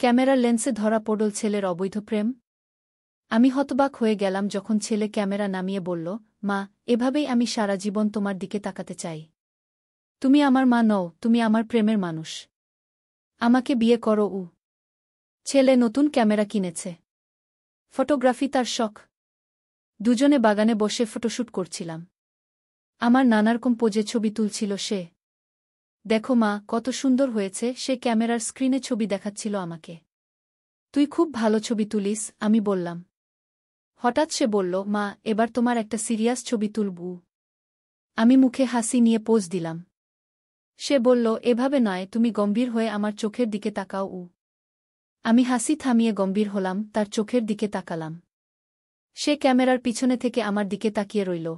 ক্যামেরার লেন্সে ধরা পড়ল ছেলের অবৈধ প্রেম। আমি হতবাক হয়ে গেলাম যখন ছেলে ক্যামেরা নামিয়ে বলল, মা, এভাবেই আমি সারা জীবন তোমার দিকে তাকাতে চাই। তুমি আমার মা নও, তুমি আমার প্রেমের মানুষ। আমাকে বিয়ে করো। ছেলে নতুন ক্যামেরা কিনেছে। ফটোগ্রাফি তার শখ। দুজনে বাগানে বসে ফটোশ্যুট করছিলাম। আমার নানারকম পোজে ছবি তুলছিল সে। দেখো মা, কত সুন্দর হয়েছে, সে ক্যামেরার স্ক্রিনে ছবি দেখাচ্ছিল আমাকে। তুই খুব ভালো ছবি তুলিস, আমি বললাম। হঠাৎ সে বলল, মা, এবার তোমার একটা সিরিয়াস ছবি তুলবো। আমি মুখে হাসি নিয়ে পোজ দিলাম। সে বলল, এভাবে নয়, তুমি গম্ভীর হয়ে আমার চোখের দিকে তাকাও। আমি হাসি থামিয়ে গম্ভীর হলাম, তার চোখের দিকে তাকালাম। সে ক্যামেরার পিছনে থেকে আমার দিকে তাকিয়ে রইল।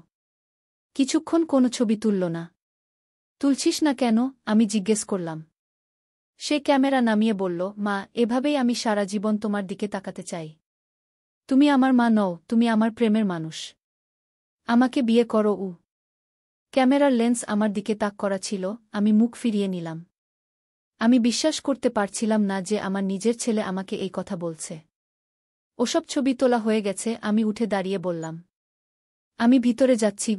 কিছুক্ষণ কোনো ছবি তুলল না। তুলছিস না কেন, আমি জিজ্ঞেস করলাম। সে ক্যামেরা নামিয়ে বলল, মা, এভাবেই আমি সারা জীবন তোমার দিকে তাকাতে চাই। তুমি আমার মা নও, তুমি আমার প্রেমের মানুষ। আমাকে বিয়ে করো। ক্যামেরার লেন্স আমার দিকে তাক করা ছিল, আমি মুখ ফিরিয়ে নিলাম। আমি বিশ্বাস করতে পারছিলাম না যে আমার নিজের ছেলে আমাকে এই কথা বলছে। ওসব ছবি তোলা হয়ে গেছে, আমি উঠে দাঁড়িয়ে বললাম। আমি ভিতরে যাচ্ছি।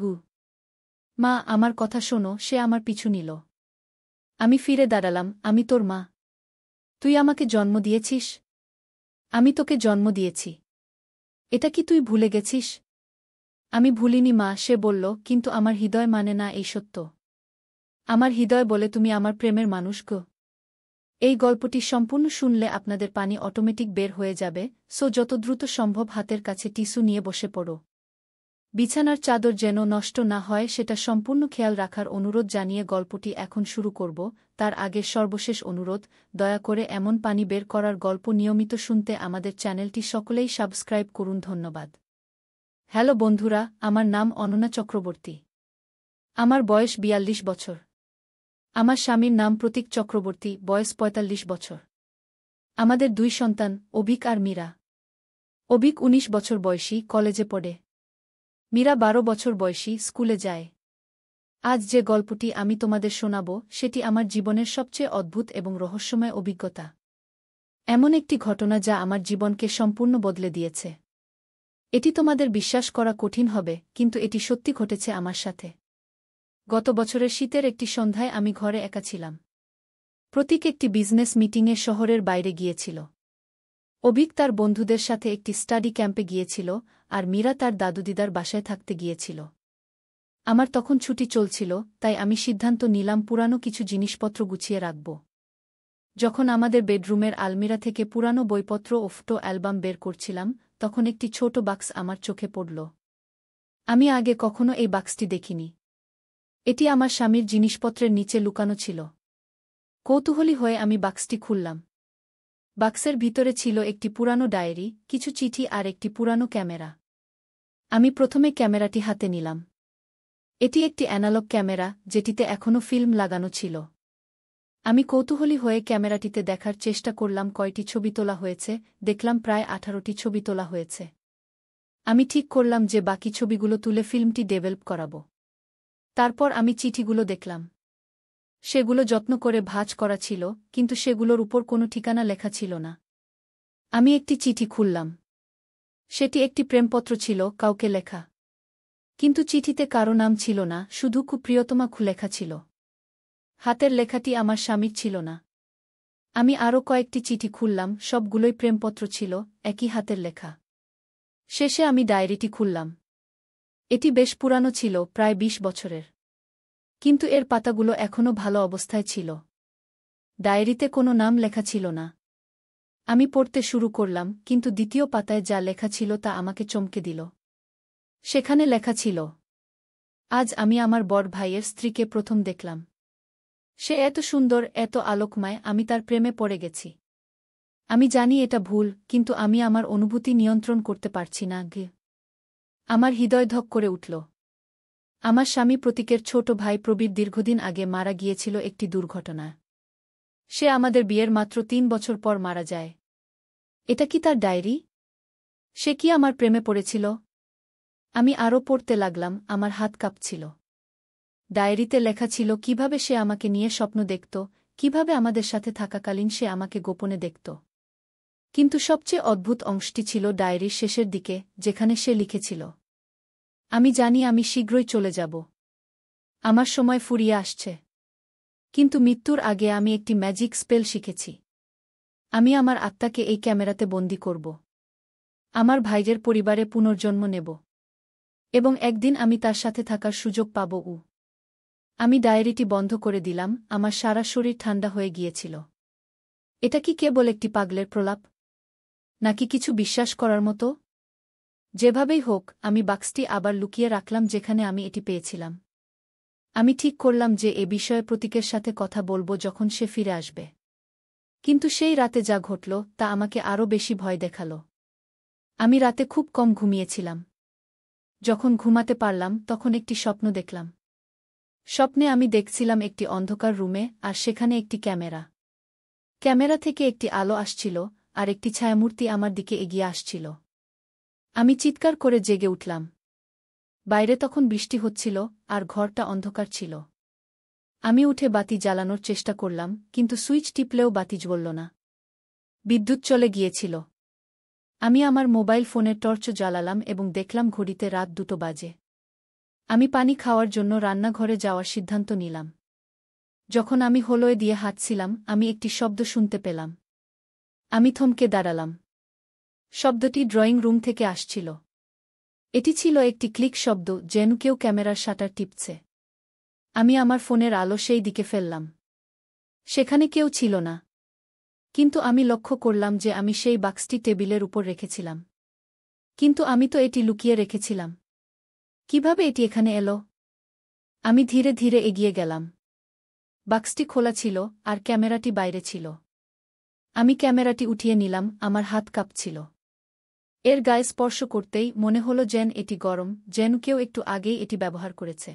মা, আমার কথা শোনো। সে আমার পিছু নিল। আমি ফিরে দাঁড়ালাম। আমি তোর মা। তুই আমাকে জন্ম দিয়েছিস। আমি তোকে জন্ম দিয়েছি। এটা কি তুই ভুলে গেছিস? আমি ভুলিনি মা, সে বলল, কিন্তু আমার হৃদয় মানে না এই সত্য। আমার হৃদয় বলে তুমি আমার প্রেমের মানুষ গো। এই গল্পটি সম্পূর্ণ শুনলে আপনাদের পানি অটোমেটিক বের হয়ে যাবে, সো যত দ্রুত সম্ভব হাতের কাছে টিস্যু নিয়ে বসে পড়ো। বিছানার চাদর যেন নষ্ট না হয় সেটা সম্পূর্ণ খেয়াল রাখার অনুরোধ জানিয়ে গল্পটি এখন শুরু করব। তার আগে সর্বশেষ অনুরোধ, দয়া করে এমন পানি বের করার গল্প নিয়মিত শুনতে আমাদের চ্যানেলটি সকলেই সাবস্ক্রাইব করুন। ধন্যবাদ। হ্যালো বন্ধুরা, আমার নাম অনন্যা চক্রবর্তী। আমার বয়স ৪২ বছর। আমার স্বামীর নাম প্রতীক চক্রবর্তী, বয়স ৪৫ বছর। আমাদের ২ সন্তান, অভিক আর মীরা। অভিক ১৯ বছর বয়সী, কলেজে পড়ে। মীরা ১২ বছর বয়সী, স্কুলে যায়। আজ যে গল্পটি আমি তোমাদের শোনাব সেটি আমার জীবনের সবচেয়ে অদ্ভুত এবং রহস্যময় অভিজ্ঞতা। এমন একটি ঘটনা যা আমার জীবনকে সম্পূর্ণ বদলে দিয়েছে। এটি তোমাদের বিশ্বাস করা কঠিন হবে, কিন্তু এটি সত্যি ঘটেছে আমার সাথে। গত বছরের শীতের একটি সন্ধ্যায় আমি ঘরে একা ছিলাম। প্রতীক একটি বিজনেস মিটিংয়ে শহরের বাইরে গিয়েছিল। অভিক তার বন্ধুদের সাথে একটি স্টাডি ক্যাম্পে গিয়েছিল, আর মীরা তার দাদুদিদার বাসায় থাকতে গিয়েছিল। আমার তখন ছুটি চলছিল, তাই আমি সিদ্ধান্ত নিলাম পুরানো কিছু জিনিসপত্র গুছিয়ে রাখব। যখন আমাদের বেডরুমের আলমিরা থেকে পুরানো বইপত্র ও ফটো অ্যালবাম বের করছিলাম, তখন একটি ছোট বাক্স আমার চোখে পড়ল। আমি আগে কখনো এই বাক্সটি দেখিনি। এটি আমার স্বামীর জিনিসপত্রের নিচে লুকানো ছিল। কৌতূহলী হয়ে আমি বাক্সটি খুললাম। বাক্সের ভিতরে ছিল একটি পুরানো ডায়েরি, কিছু চিঠি আর একটি পুরানো ক্যামেরা। আমি প্রথমে ক্যামেরাটি হাতে নিলাম। এটি একটি অ্যানালগ ক্যামেরা, যেটিতে এখনও ফিল্ম লাগানো ছিল। আমি কৌতূহলী হয়ে ক্যামেরাটিতে দেখার চেষ্টা করলাম কয়টি ছবি তোলা হয়েছে। দেখলাম প্রায় 18টি ছবি তোলা হয়েছে। আমি ঠিক করলাম যে বাকি ছবিগুলো তুলে ফিল্মটি ডেভেলপ করাব। তারপর আমি চিঠিগুলো দেখলাম। সেগুলো যত্ন করে ভাঁজ করা ছিল, কিন্তু সেগুলোর উপর কোনো ঠিকানা লেখা ছিল না। আমি একটি চিঠি খুললাম। সেটি একটি প্রেমপত্র ছিল, কাউকে লেখা। কিন্তু চিঠিতে কারো নাম ছিল না, শুধু খুব প্রিয়তমা লেখা ছিল। হাতের লেখাটি আমার স্বামীর ছিল না। আমি আরও কয়েকটি চিঠি খুললাম, সবগুলোই প্রেমপত্র ছিল, একই হাতের লেখা। শেষে আমি ডায়েরিটি খুললাম। এটি বেশ পুরানো ছিল, প্রায় ২০ বছরের। কিন্তু এর পাতাগুলো এখনও ভালো অবস্থায় ছিল। ডায়েরিতে কোনো নাম লেখা ছিল না। আমি পড়তে শুরু করলাম, কিন্তু দ্বিতীয় পাতায় যা লেখা ছিল তা আমাকে চমকে দিল। সেখানে লেখা ছিল, আজ আমি আমার বড় ভাইয়ের স্ত্রীকে প্রথম দেখলাম। সে এত সুন্দর, এত আলোকময়, আমি তার প্রেমে পড়ে গেছি। আমি জানি এটা ভুল, কিন্তু আমি আমার অনুভূতি নিয়ন্ত্রণ করতে পারছি না। আমার হৃদয় ধক করে উঠল। আমার স্বামী প্রতীকের ছোট ভাই প্রবীর দীর্ঘদিন আগে মারা গিয়েছিল একটি দুর্ঘটনায়। সে আমাদের বিয়ের মাত্র ৩ বছর পর মারা যায়। এটা কি তার ডায়েরি? সে কি আমার প্রেমে পড়েছিল? আমি আরও পড়তে লাগলাম, আমার হাত কাঁপছিল। ডায়েরিতে লেখা ছিল কিভাবে সে আমাকে নিয়ে স্বপ্ন দেখত, কিভাবে আমাদের সাথে থাকাকালীন সে আমাকে গোপনে দেখত। কিন্তু সবচেয়ে অদ্ভুত অংশটি ছিল ডায়েরির শেষের দিকে, যেখানে সে লিখেছিল, আমি জানি আমি শীঘ্রই চলে যাব। আমার সময় ফুরিয়ে আসছে। কিন্তু মৃত্যুর আগে আমি একটি ম্যাজিক স্পেল শিখেছি। আমি আমার আত্মাকে এই ক্যামেরাতে বন্দী করব। আমার ভাইয়ের পরিবারে পুনর্জন্ম নেব। এবং একদিন আমি তার সাথে থাকার সুযোগ পাব। আমি ডায়েরিটি বন্ধ করে দিলাম, আমার সারা শরীর ঠান্ডা হয়ে গিয়েছিল। এটা কি কেবল একটি পাগলের প্রলাপ? নাকি কিছু বিশ্বাস করার মতো? যেভাবেই হোক, আমি বাক্সটি আবার লুকিয়ে রাখলাম যেখানে আমি এটি পেয়েছিলাম। আমি ঠিক করলাম যে এ বিষয়ে প্রতীকের সাথে কথা বলবো যখন সে ফিরে আসবে। কিন্তু সেই রাতে যা ঘটল তা আমাকে আরও বেশি ভয় দেখাল। আমি রাতে খুব কম ঘুমিয়েছিলাম। যখন ঘুমাতে পারলাম তখন একটি স্বপ্ন দেখলাম। স্বপ্নে আমি দেখছিলাম একটি অন্ধকার রুমে, আর সেখানে একটি ক্যামেরা। ক্যামেরা থেকে একটি আলো আসছিল, আর একটি ছায়ামূর্তি আমার দিকে এগিয়ে আসছিল। আমি চিৎকার করে জেগে উঠলাম। বাইরে তখন বৃষ্টি হচ্ছিল, আর ঘরটা অন্ধকার ছিল। আমি উঠে বাতি জ্বালানোর চেষ্টা করলাম, কিন্তু সুইচ টিপলেও বাতি জ্বলল না। বিদ্যুৎ চলে গিয়েছিল। আমি আমার মোবাইল ফোনের টর্চ জ্বালালাম এবং দেখলাম ঘড়িতে রাত 2 বাজে। আমি পানি খাওয়ার জন্য রান্নাঘরে যাওয়ার সিদ্ধান্ত নিলাম। যখন আমি হলয়ে দিয়ে হাঁটছিলাম, আমি একটি শব্দ শুনতে পেলাম। আমি থমকে দাঁড়ালাম। শব্দটি ড্রয়িং রুম থেকে আসছিল। এটি ছিল একটি ক্লিক শব্দ, যেন কেউ ক্যামেরার শাটার টিপছে। আমি আমার ফোনের আলো সেই দিকে ফেললাম। সেখানে কেউ ছিল না। কিন্তু আমি লক্ষ্য করলাম যে আমি সেই বাক্সটি টেবিলের উপর রেখেছিলাম। কিন্তু আমি তো এটি লুকিয়ে রেখেছিলাম। কিভাবে এটি এখানে এলো? আমি ধীরে ধীরে এগিয়ে গেলাম। বাক্সটি খোলা ছিল, আর ক্যামেরাটি বাইরে ছিল। আমি ক্যামেরাটি উঠিয়ে নিলাম, আমার হাত কাঁপছিল। এর গায়ে স্পর্শ করতেই মনে হলো যেন এটি গরম, যেন কেউ একটু আগেই এটি ব্যবহার করেছে।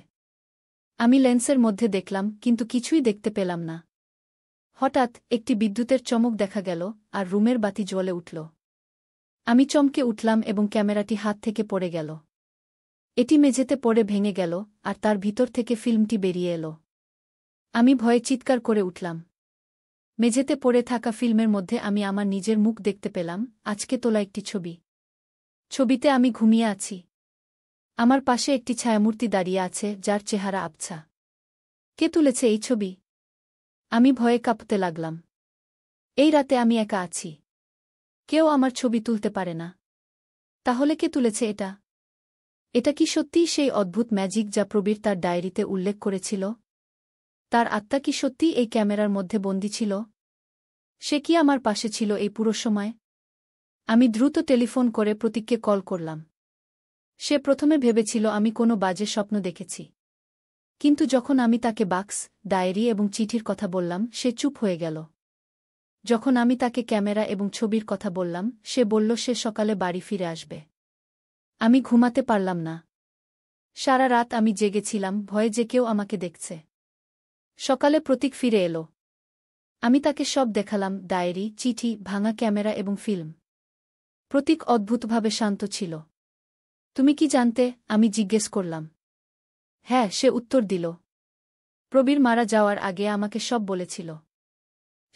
আমি লেন্সের মধ্যে দেখলাম, কিন্তু কিছুই দেখতে পেলাম না। হঠাৎ একটি বিদ্যুতের চমক দেখা গেল, আর রুমের বাতি জ্বলে উঠল। আমি চমকে উঠলাম এবং ক্যামেরাটি হাত থেকে পড়ে গেল। এটি মেঝেতে পড়ে ভেঙে গেল, আর তার ভিতর থেকে ফিল্মটি বেরিয়ে এলো। আমি ভয়ে চিৎকার করে উঠলাম। মেঝেতে পড়ে থাকা ফিল্মের মধ্যে আমি আমার নিজের মুখ দেখতে পেলাম, আজকে তোলা একটি ছবি। ছবিতে আমি ঘুমিয়ে আছি। আমার পাশে একটি ছায়ামূর্তি দাঁড়িয়ে আছে, যার চেহারা আবছা। কে তুলেছে এই ছবি? আমি ভয়ে কাঁপতে লাগলাম। এই রাতে আমি একা আছি। কেউ আমার ছবি তুলতে পারে না। তাহলে কে তুলেছে এটা? এটা কি সত্যিই সেই অদ্ভুত ম্যাজিক যা প্রবীর তার ডায়েরিতে উল্লেখ করেছিল? তার আত্মা কি সত্যিই এই ক্যামেরার মধ্যে বন্দী ছিল? সে কি আমার পাশে ছিল এই পুরো সময়? আমি দ্রুত টেলিফোন করে প্রতীককে কল করলাম। সে প্রথমে ভেবেছিল আমি কোনো বাজে স্বপ্ন দেখেছি। কিন্তু যখন আমি তাকে বাক্স, ডায়েরি এবং চিঠির কথা বললাম, সে চুপ হয়ে গেল। যখন আমি তাকে ক্যামেরা এবং ছবির কথা বললাম, সে বলল সে সকালে বাড়ি ফিরে আসবে। আমি ঘুমাতে পারলাম না। সারা রাত আমি জেগেছিলাম, ভয়ে যে কেউ আমাকে দেখছে। সকালে প্রতীক ফিরে এলো। আমি তাকে সব দেখালাম, ডায়েরি, চিঠি, ভাঙা ক্যামেরা এবং ফিল্ম। প্রতীক অদ্ভুতভাবে শান্ত ছিল। তুমি কি জানতে? আমি জিজ্ঞেস করলাম। হ্যাঁ, সে উত্তর দিল। প্রবীর মারা যাওয়ার আগে আমাকে সব বলেছিল।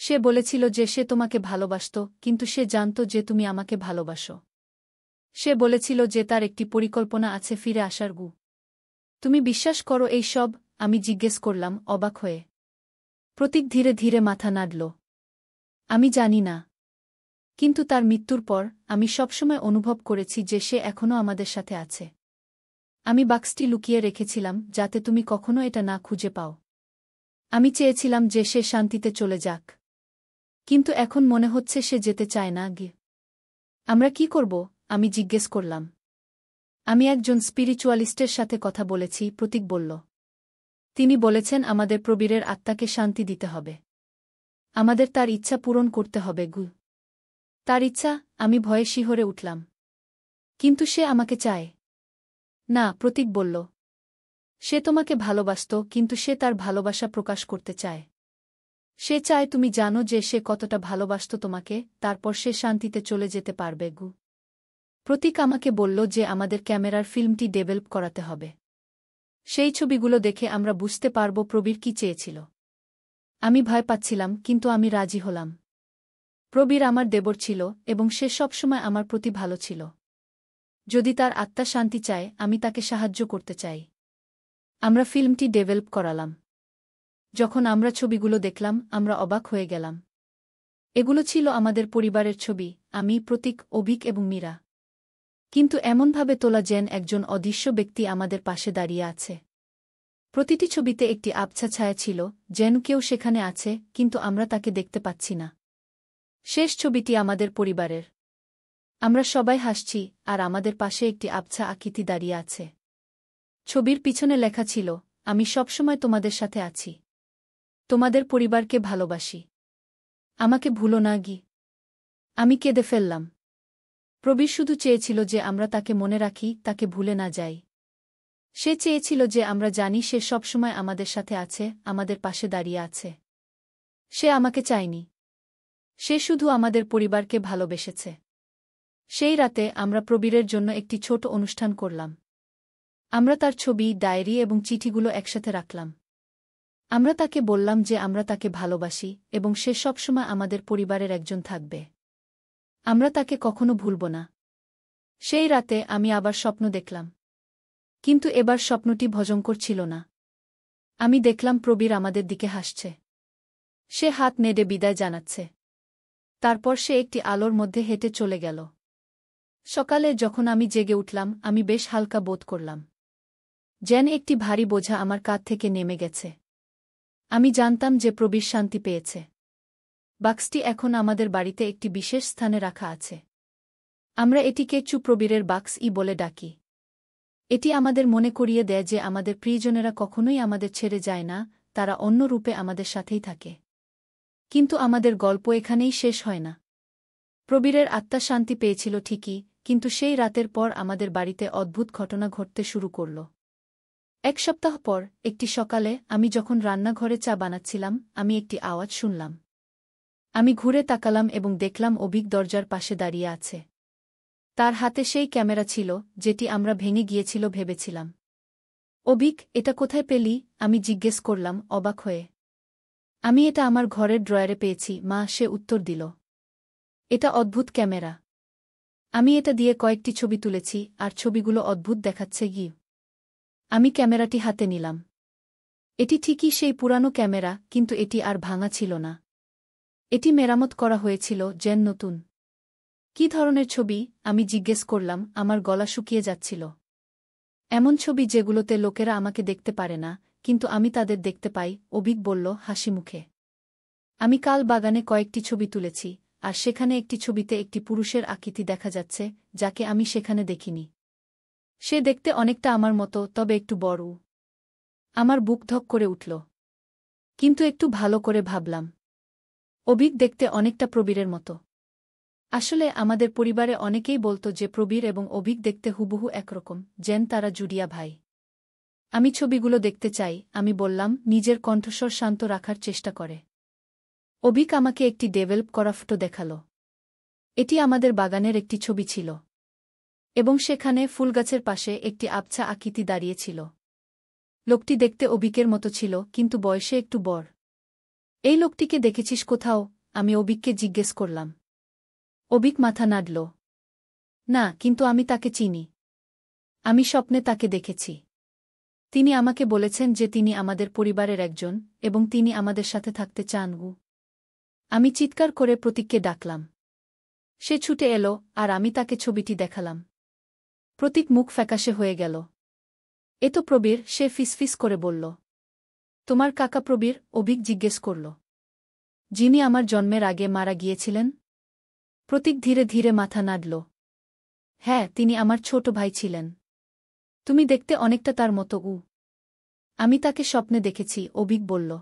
সে বলেছিল যে সে তোমাকে ভালোবাসত, কিন্তু সে জানত যে তুমি আমাকে ভালোবাসো। সে বলেছিল যে তার একটি পরিকল্পনা আছে ফিরে আসার। তুমি বিশ্বাস করো এই সব? আমি জিজ্ঞেস করলাম, অবাক হয়ে। প্রতীক ধীরে ধীরে মাথা নাড়ল। আমি জানি না। কিন্তু তার মৃত্যুর পর আমি সবসময় অনুভব করেছি যে সে এখনও আমাদের সাথে আছে। আমি বাক্সটি লুকিয়ে রেখেছিলাম যাতে তুমি কখনো এটা না খুঁজে পাও। আমি চেয়েছিলাম যে সে শান্তিতে চলে যাক। কিন্তু এখন মনে হচ্ছে সে যেতে চায় না। আমরা কি করব? আমি জিজ্ঞেস করলাম। আমি একজন স্পিরিচুয়ালিস্টের সাথে কথা বলেছি, প্রতীক বলল। তিনি বলেছেন আমাদের প্রবীরের আত্মাকে শান্তি দিতে হবে। আমাদের তার ইচ্ছা পূরণ করতে হবে। তার ইচ্ছা? আমি ভয়ে শিহরে উঠলাম। কিন্তু সে আমাকে চায়। না, প্রতীক বলল। সে তোমাকে ভালোবাসত, কিন্তু সে তার ভালোবাসা প্রকাশ করতে চায়। সে চায় তুমি জানো যে সে কতটা ভালোবাসত তোমাকে, তারপর সে শান্তিতে চলে যেতে পারবে। প্রতীক আমাকে বলল যে আমাদের ক্যামেরার ফিল্মটি ডেভেলপ করাতে হবে। সেই ছবিগুলো দেখে আমরা বুঝতে পারব প্রবীর কি চেয়েছিল। আমি ভয় পাচ্ছিলাম, কিন্তু আমি রাজি হলাম। প্রবীর আমার দেবর ছিল এবং সে সবসময় আমার প্রতি ভালো ছিল। যদি তার আত্মা শান্তি চায় আমি তাকে সাহায্য করতে চাই। আমরা ফিল্মটি ডেভেলপ করালাম। যখন আমরা ছবিগুলো দেখলাম আমরা অবাক হয়ে গেলাম। এগুলো ছিল আমাদের পরিবারের ছবি, আমি, প্রতীক, অভিক এবং মীরা। কিন্তু এমনভাবে তোলা যেন একজন অদৃশ্য ব্যক্তি আমাদের পাশে দাঁড়িয়ে আছে। প্রতিটি ছবিতে একটি আবছা ছায়া ছিল, যেন কেউ সেখানে আছে কিন্তু আমরা তাকে দেখতে পাচ্ছি না। শেষ ছবিটি আমাদের পরিবারের। আমরা সবাই হাসছি আর আমাদের পাশে একটি আবছা আকৃতি দাঁড়িয়ে আছে। ছবির পিছনে লেখা ছিল, আমি সবসময় তোমাদের সাথে আছি। তোমাদের পরিবারকে ভালোবাসি। আমাকে ভুলো না গি। আমি কেঁদে ফেললাম। প্রবীর শুধু চেয়েছিল যে আমরা তাকে মনে রাখি, তাকে ভুলে না যাই। সে চেয়েছিল যে আমরা জানি সে সবসময় আমাদের সাথে আছে, আমাদের পাশে দাঁড়িয়ে আছে। সে আমাকে চায়নি। সে শুধু আমাদের পরিবারকে ভালোবেসেছে। সেই রাতে আমরা প্রবীরের জন্য একটি ছোট অনুষ্ঠান করলাম। আমরা তার ছবি, ডায়েরি এবং চিঠিগুলো একসাথে রাখলাম। আমরা তাকে বললাম যে আমরা তাকে ভালোবাসি এবং সে সবসময় আমাদের পরিবারের একজন থাকবে। আমরা তাকে কখনো ভুলব না। সেই রাতে আমি আবার স্বপ্ন দেখলাম। কিন্তু এবার স্বপ্নটি ভয়ঙ্কর ছিল না। আমি দেখলাম প্রবীর আমাদের দিকে হাসছে। সে হাত নেড়ে বিদায় জানাচ্ছে। তারপর সে একটি আলোর মধ্যে হেঁটে চলে গেল। সকালে যখন আমি জেগে উঠলাম আমি বেশ হালকা বোধ করলাম। যেন একটি ভারী বোঝা আমার কাঁধ থেকে নেমে গেছে। আমি জানতাম যে প্রবীর শান্তি পেয়েছে। বাক্সটি এখন আমাদের বাড়িতে একটি বিশেষ স্থানে রাখা আছে। আমরা এটিকে প্রবীরের বাক্স বলে ডাকি। এটি আমাদের মনে করিয়ে দেয় যে আমাদের প্রিয়জনেরা কখনোই আমাদের ছেড়ে যায় না, তারা অন্য রূপে আমাদের সাথেই থাকে। কিন্তু আমাদের গল্প এখানেই শেষ হয় না। প্রবীরের আত্মা শান্তি পেয়েছিল ঠিকই, কিন্তু সেই রাতের পর আমাদের বাড়িতে অদ্ভুত ঘটনা ঘটতে শুরু করল। এক সপ্তাহ পর একটি সকালে আমি যখন রান্নাঘরে চা বানাচ্ছিলাম আমি একটি আওয়াজ শুনলাম। আমি ঘুরে তাকালাম এবং দেখলাম অভিক দরজার পাশে দাঁড়িয়ে আছে। তার হাতে সেই ক্যামেরা ছিল যেটি আমরা ভেঙে গিয়েছিল ভেবেছিলাম। অভিক, এটা কোথায় পেলি? আমি জিজ্ঞেস করলাম অবাক হয়ে। আমি এটা আমার ঘরের ড্রয়ারে পেয়েছি মা, সে উত্তর দিল। এটা অদ্ভুত ক্যামেরা। আমি এটা দিয়ে কয়েকটি ছবি তুলেছি আর ছবিগুলো অদ্ভুত দেখাচ্ছে গি। আমি ক্যামেরাটি হাতে নিলাম। এটি ঠিকই সেই পুরানো ক্যামেরা, কিন্তু এটি আর ভাঙা ছিল না। এটি মেরামত করা হয়েছিল যেন নতুন। কী ধরনের ছবি? আমি জিজ্ঞেস করলাম, আমার গলা শুকিয়ে যাচ্ছিল। এমন ছবি যেগুলোতে লোকেরা আমাকে দেখতে পারে না, কিন্তু আমি তাদের দেখতে পাই, অভিক বলল হাসি মুখে। আমি কাল বাগানে কয়েকটি ছবি তুলেছি, আর সেখানে একটি ছবিতে একটি পুরুষের আকৃতি দেখা যাচ্ছে, যাকে আমি সেখানে দেখিনি। সে দেখতে অনেকটা আমার মতো, তবে একটু বড়। আমার বুক ধক করে উঠল। কিন্তু একটু ভালো করে ভাবলাম। অভিক দেখতে অনেকটা প্রবীরের মতো। আসলে আমাদের পরিবারে অনেকেই বলতো যে প্রবীর এবং অভিক দেখতে হুবহু একরকম, যেন তারা জুডিয়া ভাই। আমি ছবিগুলো দেখতে চাই, আমি বললাম, নিজের কণ্ঠস্বর শান্ত রাখার চেষ্টা করে। অভিক আমাকে একটি ডেভেলপ করা ফটো দেখাল। এটি আমাদের বাগানের একটি ছবি ছিল। এবং সেখানে ফুলগাছের পাশে একটি আবছা আকৃতি দাঁড়িয়েছিল। লোকটি দেখতে অভিকের মতো ছিল, কিন্তু বয়সে একটু বড়। এই লোকটিকে দেখেছিস কোথাও? আমি অভিককে জিজ্ঞেস করলাম। অভিক মাথা নাড়ল। না, কিন্তু আমি তাকে চিনি। আমি স্বপ্নে তাকে দেখেছি। তিনি আমাকে বলেছেন যে তিনি আমাদের পরিবারের একজন এবং তিনি আমাদের সাথে থাকতে চান। আমি চিৎকার করে প্রতীককে ডাকলাম। সে ছুটে এলো আর আমি তাকে ছবিটি দেখালাম। প্রতীক মুখ ফ্যাকাশে হয়ে গেল। এ তো প্রবীর, সে ফিসফিস করে বলল। তোমার কাকা প্রবীর? অভিক জিজ্ঞেস করল। যিনি আমার জন্মের আগে মারা গিয়েছিলেন? প্রতীক ধীরে ধীরে মাথা নাড়ল। হ্যাঁ, তিনি আমার ছোট ভাই ছিলেন। তুমি দেখতে অনেকটা তার মতো। আমি তাকে স্বপ্নে দেখেছি, অভিক বলল।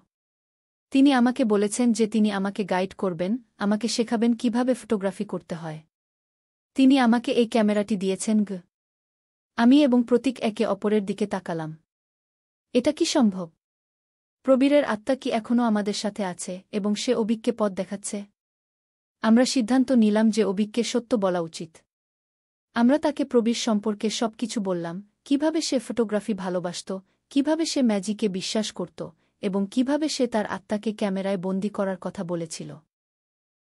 তিনি আমাকে বলেছেন যে তিনি আমাকে গাইড করবেন, আমাকে শেখাবেন কিভাবে ফটোগ্রাফি করতে হয়। তিনি আমাকে এই ক্যামেরাটি দিয়েছেন। আমি এবং প্রতীক একে অপরের দিকে তাকালাম। এটা কি সম্ভব? প্রবীরের আত্মা কি এখনও আমাদের সাথে আছে এবং সে অভিককে পথ দেখাচ্ছে? আমরা সিদ্ধান্ত নিলাম যে অভিককে সত্য বলা উচিত। আমরা তাকে প্রবীর সম্পর্কে সবকিছু বললাম, কিভাবে সে ফটোগ্রাফি ভালোবাসত, কিভাবে সে ম্যাজিকে বিশ্বাস করত এবং কিভাবে সে তার আত্মাকে ক্যামেরায় বন্দী করার কথা বলেছিল।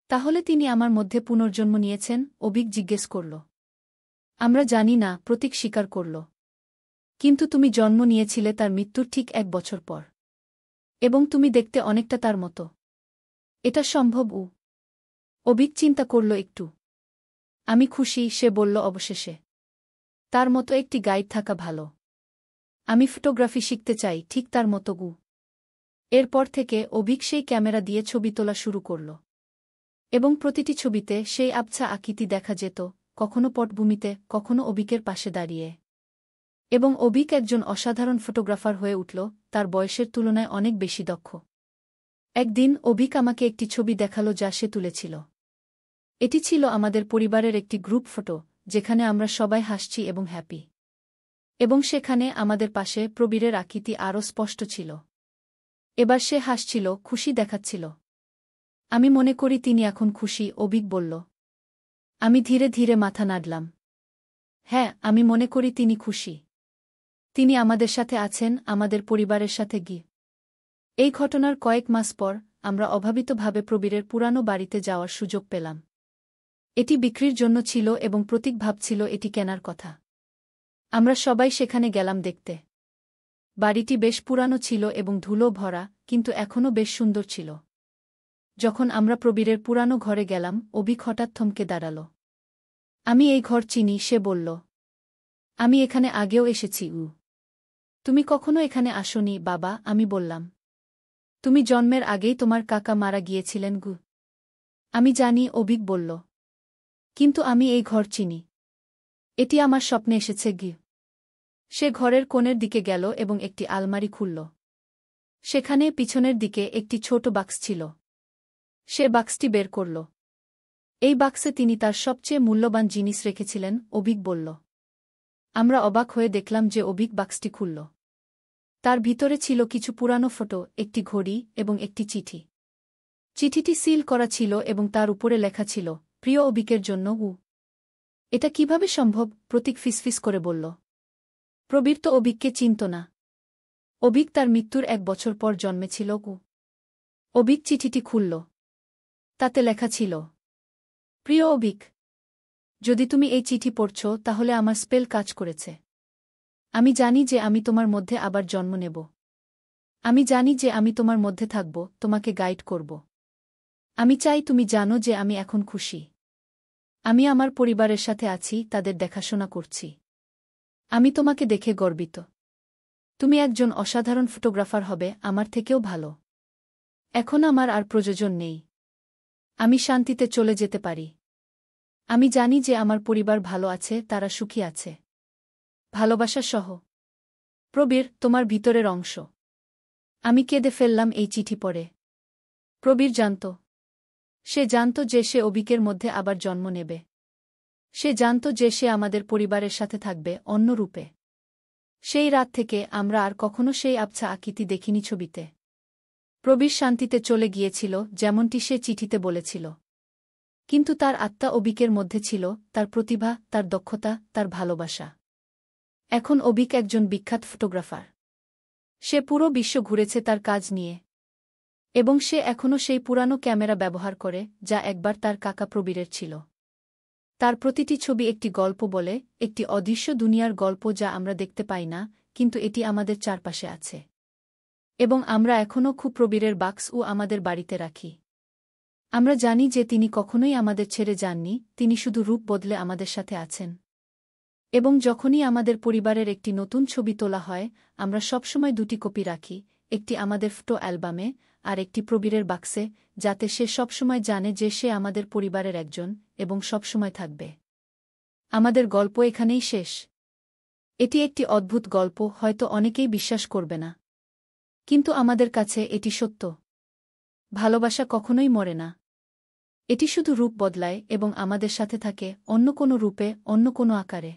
তাহলে তিনি আমার মধ্যে পুনর্জন্ম নিয়েছেন? অবিক জিজ্ঞেস করল। আমরা জানি না, প্রতীক স্বীকার করল। কিন্তু তুমি জন্ম নিয়েছিলে তার মৃত্যুর ঠিক 1 বছর পর। এবং তুমি দেখতে অনেকটা তার মতো। এটা সম্ভব? অবিক চিন্তা করল একটু। আমি খুশি, সে বলল অবশেষে। তার মতো একটি গাইড থাকা ভালো। আমি ফটোগ্রাফি শিখতে চাই, ঠিক তার মতো। এরপর থেকে অবিক সেই ক্যামেরা দিয়ে ছবি তোলা শুরু করল। এবং প্রতিটি ছবিতে সেই আবছা আকৃতি দেখা যেত, কখনো পটভূমিতে, কখনো অবিকের পাশে দাঁড়িয়ে। এবং অবিক একজন অসাধারণ ফটোগ্রাফার হয়ে উঠল, তার বয়সের তুলনায় অনেক বেশি দক্ষ। একদিন অবিক আমাকে একটি ছবি দেখালো যা সে তুলেছিল। এটি ছিল আমাদের পরিবারের একটি গ্রুপ ফটো, যেখানে আমরা সবাই হাসছি এবং হ্যাপি। এবং সেখানে আমাদের পাশে প্রবীরের আকৃতি আরও স্পষ্ট ছিল। এবার সে হাসছিল, খুশি দেখাচ্ছিল। আমি মনে করি তিনি এখন খুশি, অবিক বলল। আমি ধীরে ধীরে মাথা নাড়লাম। হ্যাঁ, আমি মনে করি তিনি খুশি। তিনি আমাদের সাথে আছেন, আমাদের পরিবারের সাথে এই ঘটনার কয়েক মাস পর আমরা অভাবিতভাবে প্রবীরের পুরানো বাড়িতে যাওয়ার সুযোগ পেলাম। এটি বিক্রির জন্য ছিল এবং প্রতীক ভাবছিল এটি কেনার কথা। আমরা সবাই সেখানে গেলাম দেখতে। বাড়িটি বেশ পুরানো ছিল এবং ধুলো ভরা, কিন্তু এখনও বেশ সুন্দর ছিল। যখন আমরা প্রবীরের পুরানো ঘরে গেলাম, অবিক হঠাৎ থমকে দাঁড়াল। আমি এই ঘর চিনি, সে বলল। আমি এখানে আগেও এসেছি। তুমি কখনো এখানে আসোনি, বাবা, আমি বললাম। তুমি জন্মের আগেই তোমার কাকা মারা গিয়েছিলেন। আমি জানি, অবিক বলল। কিন্তু আমি এই ঘর চিনি। এটি আমার স্বপ্নে এসেছে। সে ঘরের কোণের দিকে গেল এবং একটি আলমারি খুলল। সেখানে পিছনের দিকে একটি ছোট বাক্স ছিল। সে বাক্সটি বের করল। এই বাক্সে তিনি তার সবচেয়ে মূল্যবান জিনিস রেখেছিলেন, অবিক বলল। আমরা অবাক হয়ে দেখলাম যে অবিক বাক্সটি খুলল। তার ভিতরে ছিল কিছু পুরানো ফটো, একটি ঘড়ি এবং একটি চিঠি। চিঠিটি সিল করা ছিল এবং তার উপরে লেখা ছিল, প্রিয় অবিকের জন্য। এটা কিভাবে সম্ভব? প্রতীক ফিসফিস করে বলল। প্রবীর তো অবিককে চিনত না। অবিক তার মৃত্যুর 1 বছর পর জন্মেছিল। অবিক চিঠিটি খুলল। তাতে লেখা ছিল, প্রিয় অবিক, যদি তুমি এই চিঠি পড়ছ তাহলে আমার স্পেল কাজ করেছে। আমি জানি যে আমি তোমার মধ্যে আবার জন্ম নেব। আমি জানি যে আমি তোমার মধ্যে থাকব, তোমাকে গাইড করব। আমি চাই তুমি জানো যে আমি এখন খুশি। আমি আমার পরিবারের সাথে আছি, তাদের দেখাশোনা করছি। আমি তোমাকে দেখে গর্বিত। তুমি একজন অসাধারণ ফটোগ্রাফার হবে, আমার থেকেও ভালো। এখন আমার আর প্রয়োজন নেই। আমি শান্তিতে চলে যেতে পারি। আমি জানি যে আমার পরিবার ভালো আছে, তারা সুখী আছে। ভালোবাসা সহ। প্রবীর, তোমার ভিতরের অংশ। আমি কেঁদে ফেললাম এই চিঠি পড়ে। প্রবীর জানত। সে জানত যে সে অবিকের মধ্যে আবার জন্ম নেবে। সে জানত যে সে আমাদের পরিবারের সাথে থাকবে, অন্য রূপে। সেই রাত থেকে আমরা আর কখনো সেই আবছা আকৃতি দেখিনি ছবিতে। প্রবীর শান্তিতে চলে গিয়েছিল, যেমনটি সে চিঠিতে বলেছিল। কিন্তু তার আত্মা অবিকের মধ্যে ছিল, তার প্রতিভা, তার দক্ষতা, তার ভালোবাসা। এখন অবিক একজন বিখ্যাত ফটোগ্রাফার। সে পুরো বিশ্ব ঘুরেছে তার কাজ নিয়ে। এবং সে এখনও সেই পুরানো ক্যামেরা ব্যবহার করে, যা একবার তার কাকা প্রবীরের ছিল। তার প্রতিটি ছবি একটি গল্প বলে, একটি অদৃশ্য দুনিয়ার গল্প যা আমরা দেখতে পাই না, কিন্তু এটি আমাদের চারপাশে আছে। এবং আমরা এখনও খুব প্রবীরের বাক্স আমাদের বাড়িতে রাখি। আমরা জানি যে তিনি কখনোই আমাদের ছেড়ে যাননি, তিনি শুধু রূপ বদলে আমাদের সাথে আছেন। এবং যখনই আমাদের পরিবারের একটি নতুন ছবি তোলা হয়, আমরা সবসময় 2টি কপি রাখি, একটি আমাদের ফটো অ্যালবামে, আর একটি প্রবীরের বাক্সে, যাতে সে সবসময় জানে যে সে আমাদের পরিবারের একজন, এবং সবসময় থাকবে। আমাদের গল্প এখানেই শেষ। এটি একটি অদ্ভুত গল্প, হয়তো অনেকেই বিশ্বাস করবে না। কিন্তু আমাদের কাছে এটি সত্য। ভালোবাসা কখনোই মরে না। এটি শুধু রূপ বদলায় এবং আমাদের সাথে থাকে, অন্য কোনো রূপে, অন্য কোনো আকারে।